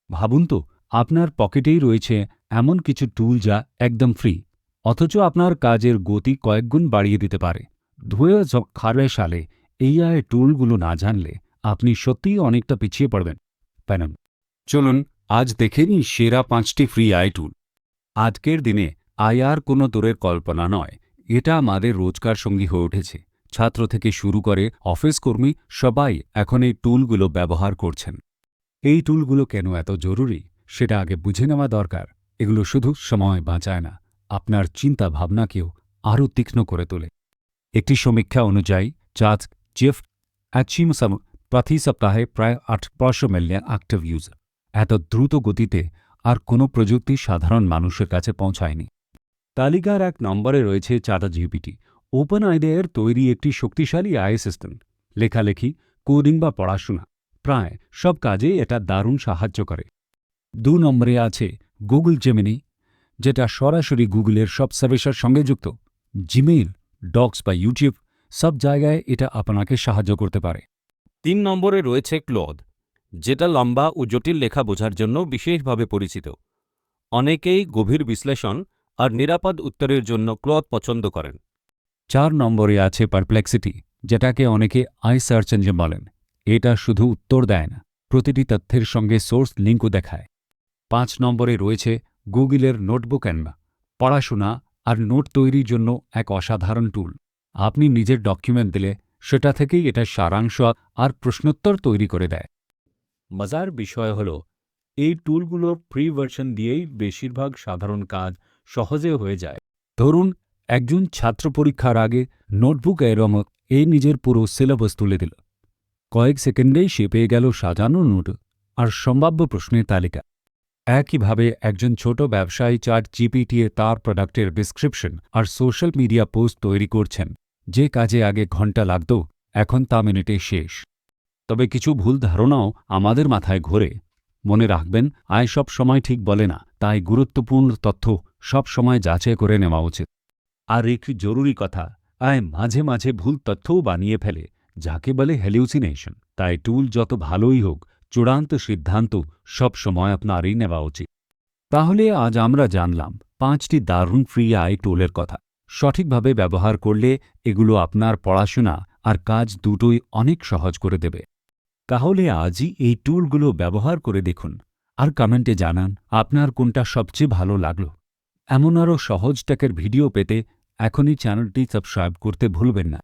ভাবুন তো, আপনার পকেটেই রয়েছে এমন কিছু টুল যা একদম ফ্রি, অথচ আপনার কাজের গতি কয়েকগুণ বাড়িয়ে দিতে পারে। 2018 সালে AI টুলগুলো না জানলে আপনি সত্যিই অনেকটা পিছিয়ে পড়বেন। তাই না? চলুন আজ দেখে নিই সেরা 5টি ফ্রি AI টুল। আজকের দিনে AI আর কোনো দূরের কল্পনা নয়, এটা আমাদের রোজকার সঙ্গী হয়ে উঠেছে। ছাত্র থেকে শুরু করে অফিস কর্মী সবাই এখন এই টুলগুলো ব্যবহার করছেন। এই টুলগুলো কেন এত জরুরি সেটা আগে বুঝে নেওয়া দরকার। এগুলো শুধু সময় বাঁচায় না, আপনার চিন্তা ভাবনাকেও আরও তীক্ষ্ণ করে তোলে। একটি সমীক্ষা অনুযায়ী চার্জ জেফ অ্যাচিমসম প্রতি সপ্তাহে প্রায় 800 মিলিয়ন অ্যাক্টিভ ইউজার। এত দ্রুত গতিতে আর কোনো প্রযুক্তি সাধারণ মানুষের কাছে পৌঁছায়নি। তালিকার 1 নম্বরে রয়েছে ChatGPT। ওপেন আইডিয়ার তৈরি একটি শক্তিশালী AI সিস্টেম। লেখালেখি, কোডিং বা পড়াশোনা প্রায় সব কাজে এটা দারুণ সাহায্য করে। 2 নম্বরে আছে গুগল জেমিনি, যেটা সরাসরি গুগলের সব সার্ভিসের সঙ্গে যুক্ত। জিমেইল, ডক্স বা ইউটিউব সব জায়গায় এটা আপনাকে সাহায্য করতে পারে। 3 নম্বরে রয়েছে ক্লড, যেটা লম্বা ও জটিল লেখা বোঝার জন্য বিশেষভাবে পরিচিত। অনেকেই গভীর বিশ্লেষণ আর নিরাপদ উত্তরের জন্য ক্লড পছন্দ করেন। 4 নম্বরে আছে পারপ্লেক্সিটি, যেটাকে অনেকে আই সার্চ ইঞ্জিন বলেন। এটা শুধু উত্তর দেয় না, প্রতিটি তথ্যের সঙ্গে সোর্স লিঙ্কও দেখায়। 5 নম্বরে রয়েছে গুগলের নোটবুক ক্যানভা, পড়াশোনা আর নোট তৈরির জন্য এক অসাধারণ টুল। আপনি নিজের ডকুমেন্ট দিলে সেটা থেকেই এটা সারাংশ আর প্রশ্নোত্তর তৈরি করে দেয়। মজার বিষয় হল, এই টুলগুলোর ফ্রি ভার্সন দিয়েই বেশিরভাগ সাধারণ কাজ সহজে হয়ে যায়। ধরুন, একজন ছাত্র পরীক্ষার আগে নোটবুক এরমত নিজের পুরো সিলেবাস তুলে দিল। কয়েক সেকেন্ডেই সে পেয়ে গেল সাজানো নোট আর সম্ভাব্য প্রশ্নের তালিকা। একইভাবে একজন ছোট ব্যবসায়ী ChatGPT তার প্রোডাক্টের ডেসক্রিপশন আর সোশ্যাল মিডিয়া পোস্ট তৈরি করছেন। যে কাজে আগে ঘন্টা লাগত, এখন তা মিনিটে শেষ। তবে কিছু ভুল ধারণাও আমাদের মাথায় ঘোরে। মনে রাখবেন, AI সব সময় ঠিক বলে না, তাই গুরুত্বপূর্ণ তথ্য সব সময় যাচাই করে নেওয়া উচিত। আর একটি জরুরি কথা, AI মাঝে মাঝে ভুল তথ্যও বানিয়ে ফেলে, যাকে বলে হ্যালিউসিনেশন। তাই টুল যত ভালোই হোক, চূড়ান্ত সিদ্ধান্ত সব সময় আপনারই নেওয়া উচিত। তাহলে আজ আমরা জানলাম 5টি দারুণ ফ্রি AI টুলের কথা। সঠিকভাবে ব্যবহার করলে এগুলো আপনার পড়াশোনা আর কাজ দুটোই অনেক সহজ করে দেবে। তাহলে আজই এই টুলগুলো ব্যবহার করে দেখুন আর কমেন্টে জানান আপনার কোনটা সবচেয়ে ভালো লাগলো। এমন আরও সহজ টেকের ভিডিও পেতে এখনই চ্যানেলটি সাবস্ক্রাইব করতে ভুলবেন না।